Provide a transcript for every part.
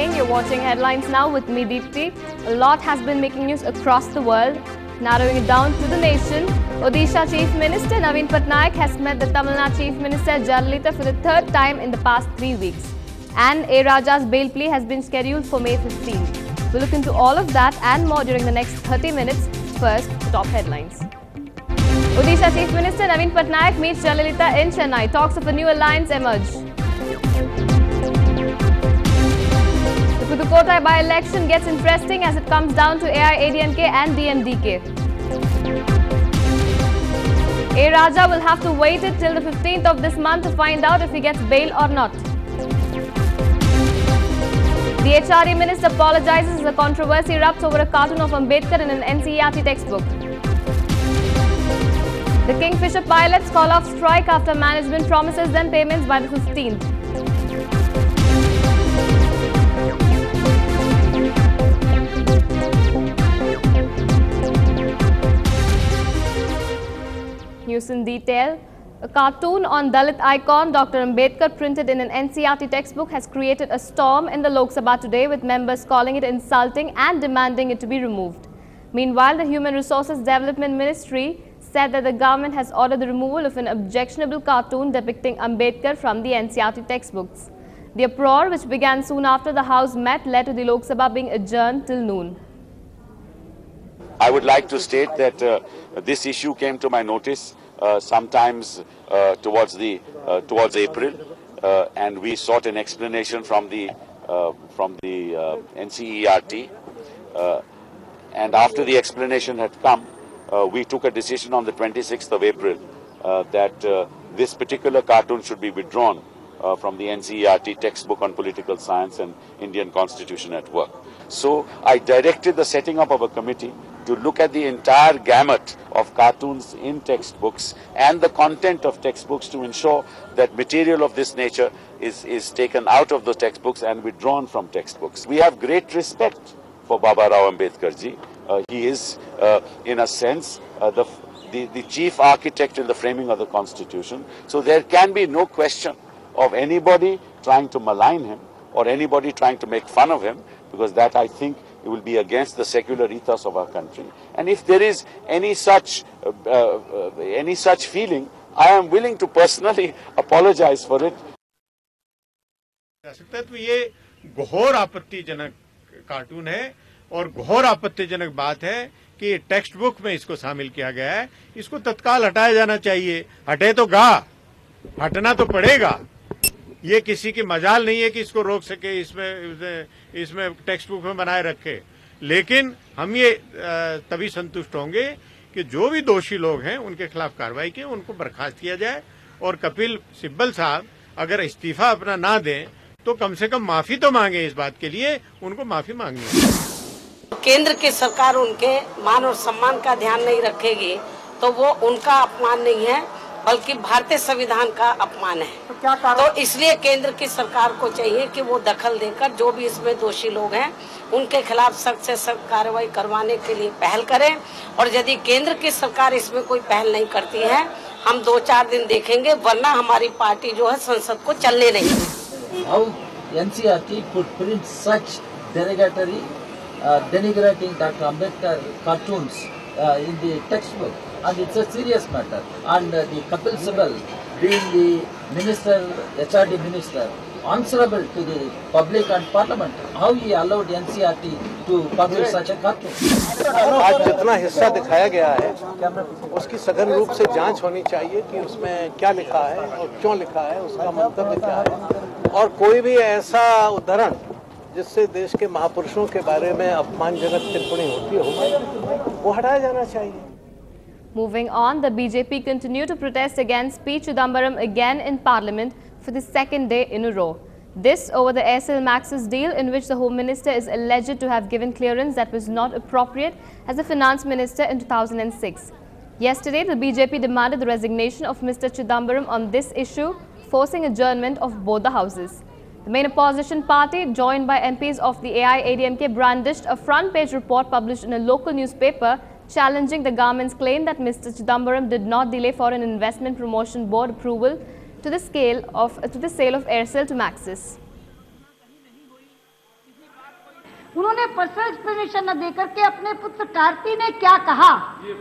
evening. You're watching Headlines Now with me, Deepti. A lot has been making news across the world. Narrowing it down to the nation, Odisha Chief Minister Naveen Patnaik has met the Tamil Nadu Chief Minister Jayalalitha for the third time in the past 3 weeks. And A. Raja's bail plea has been scheduled for May 15th. We'll look into all of that and more during the next 30 minutes. First, the top headlines. Odisha Chief Minister Naveen Patnaik meets Jayalalitha in Chennai. Talks of a new alliance emerge. The Pudukkottai by-election gets interesting as it comes down to AIADMK and DMDK. A. Raja will have to wait till the 15th of this month to find out if he gets bail or not. The HRD minister apologizes as a controversy erupts over a cartoon of Ambedkar in an NCERT textbook. The Kingfisher pilots call off strike after management promises them payments by the 15th. News in detail. A cartoon on Dalit icon Dr. Ambedkar printed in an NCERT textbook has created a storm in the Lok Sabha today, with members calling it insulting and demanding it to be removed. Meanwhile, the Human Resources Development Ministry said that the government has ordered the removal of an objectionable cartoon depicting Ambedkar from the NCERT textbooks. The uproar, which began soon after the House met, led to the Lok Sabha being adjourned till noon. I would like to state that this issue came to my notice sometimes towards April, and we sought an explanation from the NCERT, and after the explanation had come, we took a decision on the 26th of April that this particular cartoon should be withdrawn from the NCERT textbook on political science and Indian Constitution at Work. So I directed the setting up of a committee to look at the entire gamut of cartoons in textbooks and the content of textbooks to ensure that material of this nature is taken out of the textbooks and withdrawn from textbooks. We have great respect for Baba Rao Ambedkar ji. He is, in a sense, the chief architect in the framing of the Constitution. So there can be no question of anybody trying to malign him or anybody trying to make fun of him, because that, I think, it will be against the secular ethos of our country. And if there is any such feeling, I am willing to personally apologize for it. तो ये घोर आपत्तिजनक cartoon है और घोर आपत्तिजनक बात है कि टेक्स्ट बुक में इसको शामिल किया गया है। इसको तत्काल हटाया जाना चाहिए। हटे तो हटना तो पड़ेगा। ये किसी की मजाल नहीं है कि इसको रोक सके, इसमें टेक्स्ट बुक में बनाए रखे। लेकिन हम ये तभी संतुष्ट होंगे कि जो भी दोषी लोग हैं उनके खिलाफ कार्रवाई की, उनको बर्खास्त किया जाए, और कपिल सिब्बल साहब अगर इस्तीफा अपना ना दें तो कम से कम माफी तो मांगे। इस बात के लिए उनको माफी मांगनी है। केंद्र की सरकार उनके मान और सम्मान का ध्यान नहीं रखेगी तो वो उनका अपमान नहीं है, बल्कि भारतीय संविधान का अपमान है। तो इसलिए केंद्र की सरकार को चाहिए कि वो दखल देकर जो भी इसमें दोषी लोग हैं उनके खिलाफ सख्त से सख्त कार्रवाई करवाने के लिए पहल करें। और यदि केंद्र की सरकार इसमें कोई पहल नहीं करती है, हम 2-4 दिन देखेंगे, वरना हमारी पार्टी जो है संसद को चलने नहीं देगी। How NCERT could print such derogatory, denigrating Dr. Ambedkar cartoons in the textbook, and it's a serious matter. And the Kapil Sibal, being the minister, HRD minister, answerable to the public and parliament, how he allowed NCERT to publish such a cartoon? आज जितना हिस्सा दिखाया गया है उसकी सघन रूप से जांच होनी चाहिए कि उसमें क्या लिखा है और क्यों लिखा है, उसका मंतव्य क्या है, और कोई भी ऐसा उदाहरण जिससे देश के महापुरुषों के बारे में अपमानजनक टिप्पणी होती हो वो हटाया जाना चाहिए। Moving on, the BJP continue to protest against P. Chidambaram again in Parliament for the second day in a row. This over the Aircel Maxis deal, in which the Home Minister is alleged to have given clearance that was not appropriate as a Finance Minister in 2006. Yesterday, the BJP demanded the resignation of Mr. Chidambaram on this issue, forcing adjournment of both the houses. The main opposition party, joined by MPs of the AIADMK, brandished a front-page report published in a local newspaper challenging the government's claim that Mr. Chidambaram did not delay Foreign Investment Promotion Board approval to the sale of Aircel to Maxis. उन्होंने personal explanation न देकर के अपने पुत्र कार्ति ने क्या कहा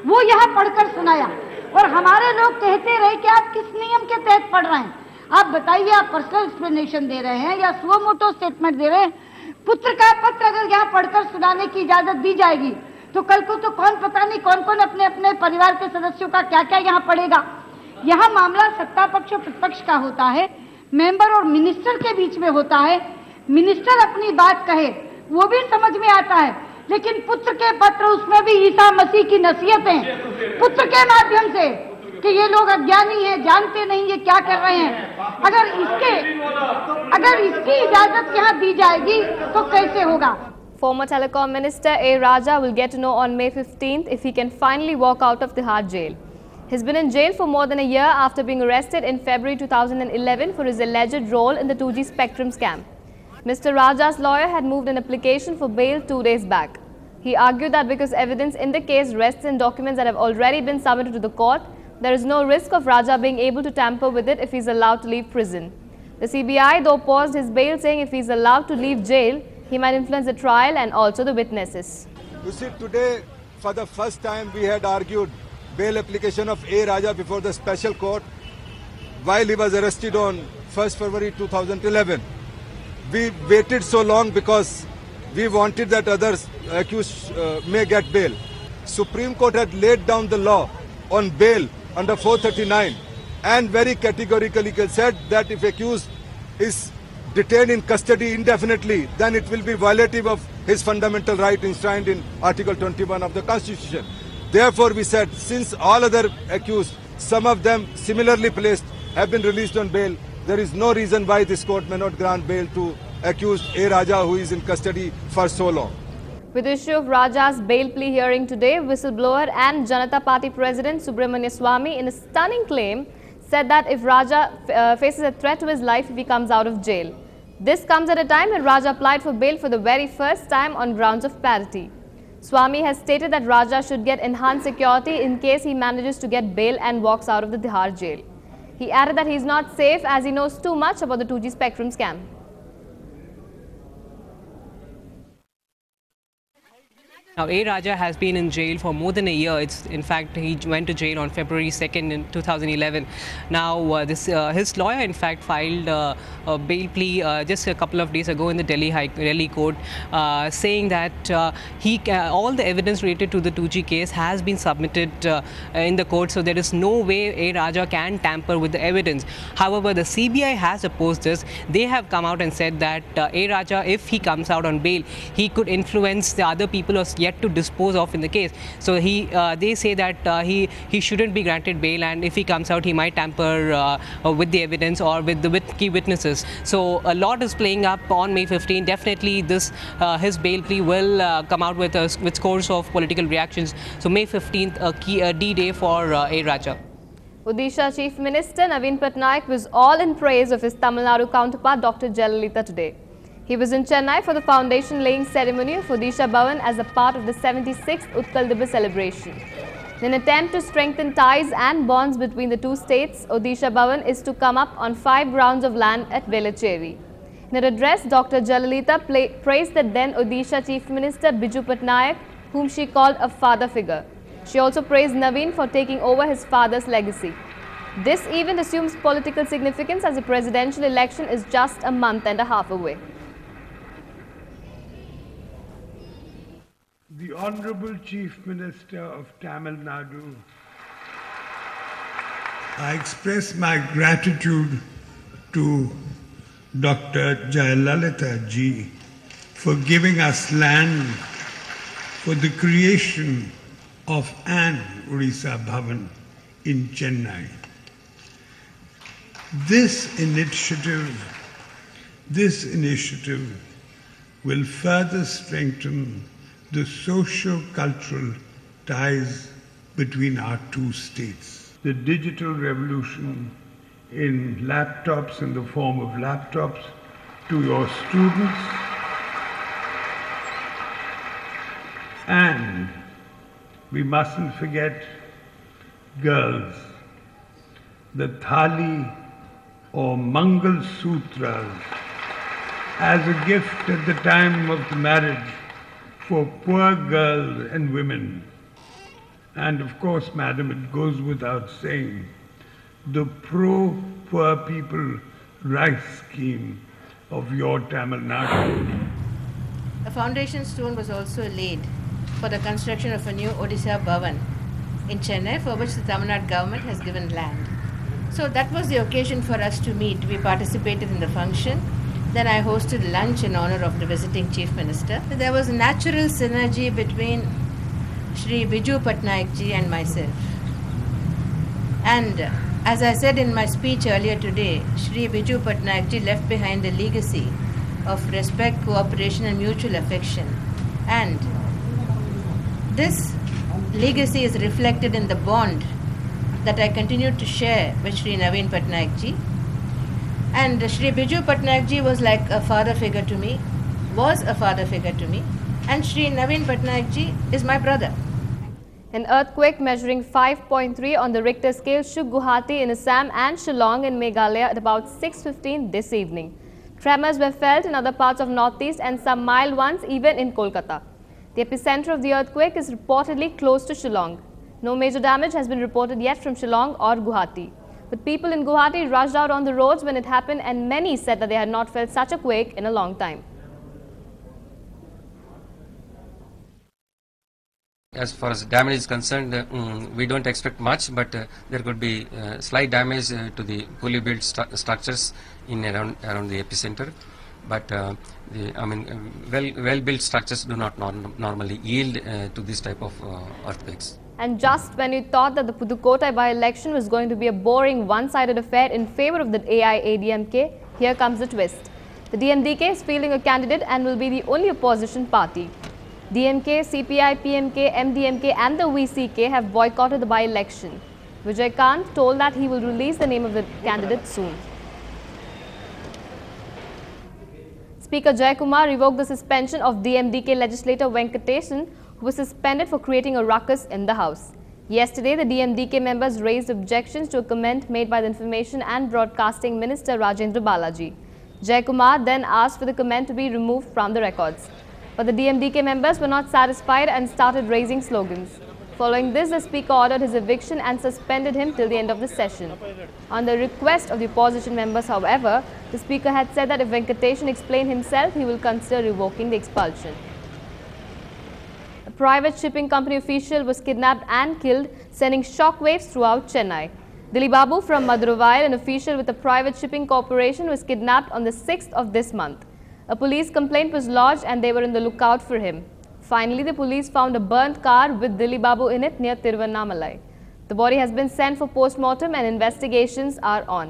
वो यहाँ पढ़कर सुनाया, और हमारे लोग कहते रहे कि आप किस नियम के तहत पढ़ रहे हैं। आप बताइए, आप पर्सनल एक्सप्लेनेशन दे रहे हैं या सुओ मोटो स्टेटमेंट दे रहे हैं? पुत्र का पत्र अगर यहाँ पढ़कर सुनाने की इजाजत दी जाएगी तो कल को तो कौन, पता नहीं कौन कौन अपने अपने परिवार के सदस्यों का क्या क्या यहाँ पढ़ेगा। यहाँ मामला सत्ता पक्ष और प्रतिपक्ष का होता है, मेंबर और मिनिस्टर के बीच में होता है। मिनिस्टर अपनी बात कहे वो भी समझ में आता है, लेकिन पुत्र के पत्र, उसमें भी ईसा मसीह की नसीहतें पुत्र के माध्यम से कि ये लोग अज्ञानी हैं, जानते नहीं ये क्या कर रहे हैं, अगर इसकी इजाजत यहाँ दी जाएगी तो कैसे होगा? Former Telecom Minister A. Raja will get to know on May 15th if he can finally walk out of Tihar jail. He's been in jail for more than a year after being arrested in February 2011 for his alleged role in the 2G spectrum scam. Mr. Raja's lawyer had moved an application for bail 2 days back. He argued that because evidence in the case rests in documents that have already been submitted to the court, there is no risk of Raja being able to tamper with it if he is allowed to leave prison. The CBI though paused his bail, saying if he is allowed to leave jail, he might influence the trial and also the witnesses. You see, today for the first time we had argued bail application of A. Raja before the special court while he was arrested on 1st February 2011. We waited so long because we wanted that others accused may get bail. Supreme Court had laid down the law on bail under 439 and very categorically said that if accused is detained in custody indefinitely, then it will be violative of his fundamental right enshrined in Article 21 of the Constitution. Therefore, we said, since all other accused, some of them similarly placed, have been released on bail, there is no reason why this court may not grant bail to accused A. Raja, who is in custody for so long. With the issue of Raja's bail plea hearing today, whistleblower and Janata Party President Subramania Swamy, in a stunning claim, said that if Raja faces a threat to his life if he comes out of jail. This comes at a time when Raja applied for bail for the very first time on grounds of parity. Swamy has stated that Raja should get enhanced security in case he manages to get bail and walks out of the Tihar jail. He added that he is not safe as he knows too much about the 2G spectrum scam. Now, A. Raja has been in jail for more than a year. In fact, he went to jail on February 2nd in 2011. Now, his lawyer, in fact, filed a bail plea just a couple of days ago in the Delhi court, saying that all the evidence related to the 2G case has been submitted in the court, so there is no way A. Raja can tamper with the evidence. However, the CBI has opposed this. They have come out and said that A. Raja, if he comes out on bail, he could influence the other people who are yet to dispose of in the case. So they say that he shouldn't be granted bail, and if he comes out, he might tamper with the evidence or with the key witnesses. So a lot is playing up on May 15. Definitely, his bail plea will come out with scores of political reactions. So May 15th, a D-day for A. Raja. Odisha Chief Minister Naveen Patnaik was all in praise of his Tamil Nadu counterpart Dr. Jayalalitha today. He was in Chennai for the foundation laying ceremony of Odisha Bhavan as a part of the 76th Utkal Divas celebration. In an attempt to strengthen ties and bonds between the two states, Odisha Bhavan is to come up on 5 grounds of land at Velachery. In her address, Dr. Jayalalitha praised the then Odisha Chief Minister Biju Patnaik, whom she called a father figure. She also praised Naveen for taking over his father's legacy. This event assumes political significance as the presidential election is just a month and a half away. The Honorable Chief Minister of Tamil Nadu, I express my gratitude to Dr. Jayalalitha ji for giving us land for the creation of an Odisha Bhavan in Chennai. This initiative will further strengthen the socio-cultural ties between our two states. The digital revolution in laptops, in the form of laptops, to your students, and we mustn't forget girls, the thali or Mangal Sutras as a gift at the time of the marriage for poor girls and women. And of course, madam, it goes without saying, the pro-poor people rice scheme of your Tamil Nadu. A foundation stone was also laid for the construction of a new Odisha Bhavan in Chennai, for which the Tamil Nadu government has given land. So that was the occasion for us to meet. We participated in the function. Then I hosted lunch in honor of the visiting Chief Minister. There was a natural synergy between Shri Biju Patnaik ji and myself. And as I said in my speech earlier today, Shri Biju Patnaik ji left behind a legacy of respect, cooperation and mutual affection. And this legacy is reflected in the bond that I continue to share with Shri Naveen Patnaik ji. And Shri Biju Patnaik ji was like a father figure to me, and Shri Naveen Patnaik ji is my brother. An earthquake measuring 5.3 on the Richter scale shook Guwahati in Assam and Shillong in Meghalaya at about 6:15 this evening. Tremors were felt in other parts of northeast and some mild ones even in Kolkata. The epicenter of the earthquake is reportedly close to Shillong. No major damage has been reported yet from Shillong or Guwahati. But people in Guwahati rushed out on the roads when it happened, and many said that they had not felt such a quake in a long time. As far as damage is concerned, we don't expect much, but there could be slight damage to the poorly built structures in around the epicenter. But well-built structures do not normally yield to this type of earthquakes. And just when you thought that the Pudukkottai by-election was going to be a boring one-sided affair in favor of the AIADMK, here comes the twist. The DMDK is fielding a candidate and will be the only opposition party. DMK, CPI, PMK, MDMK and the VCK have boycotted the by-election. Vijay Kant told that he will release the name of the candidate soon. Speaker Jayakumar revoked the suspension of DMDK legislator Venkatesan, who was suspended for creating a ruckus in the House. Yesterday, the DMDK members raised objections to a comment made by the Information and Broadcasting Minister Rajendra Balaji. Jayakumar then asked for the comment to be removed from the records. But the DMDK members were not satisfied and started raising slogans. Following this, the Speaker ordered his eviction and suspended him till the end of the session. On the request of the opposition members, however, the Speaker had said that if Venkatesan explained himself, he will consider revoking the expulsion. A private shipping company official was kidnapped and killed, sending shockwaves throughout Chennai. Dilip Babu from Madurai, an official with a private shipping corporation, was kidnapped on the 6th of this month. A police complaint was lodged and they were on the lookout for him. Finally, the police found a burnt car with Dilip Babu in it near Tiruvannamalai. The body has been sent for post-mortem and investigations are on.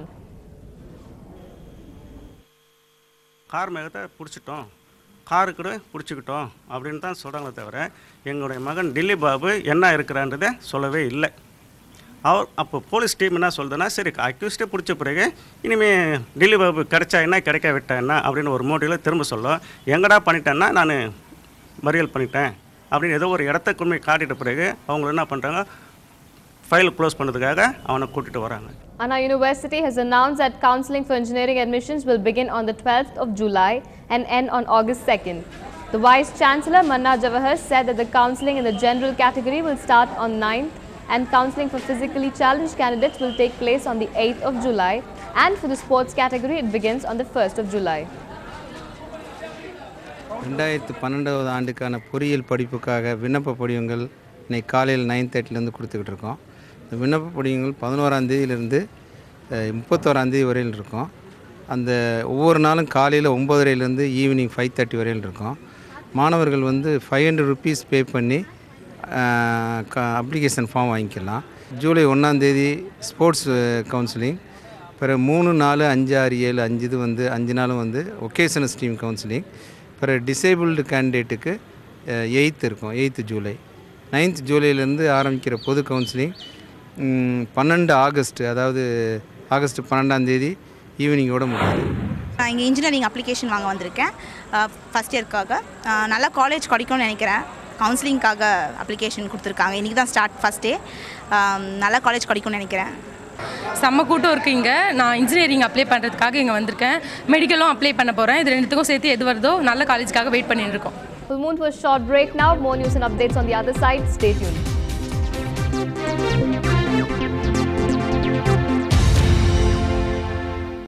Car கூட பிடிச்சிக்கிட்டோம் அப்படின்னு தான் சொல்கிறாங்களே தவிர எங்களுடைய மகன் திலீப் பாபு என்ன இருக்கிறான்றதை சொல்லவே இல்லை. அவர் அப்போ போலீஸ் டீம் என்ன சொல்லுதுன்னா, சரி அக்யூஸ்டே பிடிச்ச பிறகு இனிமேல் திலீப் பாபு கிடைச்சா என்ன கிடைக்க விட்டா என்ன அப்படின்னு ஒரு மோட்டிவில் திரும்ப சொல்லும். எங்கடா பண்ணிட்டேன்னா நான் மறியல் பண்ணிட்டேன் அப்படின்னு ஏதோ ஒரு இடத்த கொண்டு போய் காட்டிட்ட பிறகு அவங்க என்ன பண்ணுறாங்க, ஃபைல் க்ளோஸ் பண்ணுறதுக்காக அவனை கூட்டிகிட்டு வராங்க. Anna University has announced that counselling for engineering admissions will begin on the 12th of July and end on August 2nd. The Vice Chancellor Manna Jawahar said that the counselling in the general category will start on 9th and counselling for physically challenged candidates will take place on the 8th of July, and for the sports category it begins on the 1st of July. 2012 ஆண்டுக்கான பொறியியல் படிப்புக்காக விண்ணப்ப படிவங்கள் இன்னைக்கு காலையில் 9:30 கொடுத்துக்கிட்டு இருக்கோம். இந்த விண்ணப்ப படிவங்கள் 11ஆம் தேதியிலிருந்து 31ஆம் தேதி வரையில் இருக்கும். அந்த ஒவ்வொரு நாளும் காலையில் 9:30 ஈவினிங் 5:30 வரையில் இருக்கும். மாணவர்கள் 500 rupees பே பண்ணி அப்ளிகேஷன் ஃபார்ம் வாங்கிக்கலாம். ஜூலை 1ஆம் தேதி ஸ்போர்ட்ஸ் கவுன்சிலிங், பிறகு 3, 4, 5, 6, 7, 5 இது 5 நாளும் ஒகேஷனல் ஸ்ட்ரீம் கவுன்சிலிங். பிறகு டிசேபிள்டு கேண்டிடேட்டுக்கு 8th இருக்கும், 8th ஜூலை. 9th ஜூலையிலேருந்து ஆரம்பிக்கிற பொது கவுன்சிலிங் 12 ஆகஸ்ட், அதாவது ஆகஸ்ட் 12ஆம் தேதி ஈவினிங்கோட முடியுது. நான் இங்கே இன்ஜினியரிங் அப்ளிகேஷன் வாங்க வந்திருக்கேன் ஃபஸ்ட் இயர்க்காக. நல்லா காலேஜ் கிடைக்கும்னு நினைக்கிறேன். கவுன்சிலிங்காக அப்ளிகேஷன் கொடுத்துருக்காங்க. இன்றைக்கி தான் ஸ்டார்ட் ஃபஸ்ட் டே. நல்லா காலேஜ் கிடைக்கும்னு நினைக்கிறேன். செம்ம கூட்டம் இருக்குது இங்கே. நான் இன்ஜினியரிங் அப்ளை பண்ணுறதுக்காக இங்கே வந்திருக்கேன். மெடிக்கலும் அப்ளை பண்ண போகிறேன். இது ரெண்டுத்துக்கும் சேர்த்து எது வருதோ நல்ல காலேஜுக்காக வெயிட் பண்ணிட்டு இருக்கோம். We'll move to a short break now. More news and updates on the other side. Stay tuned.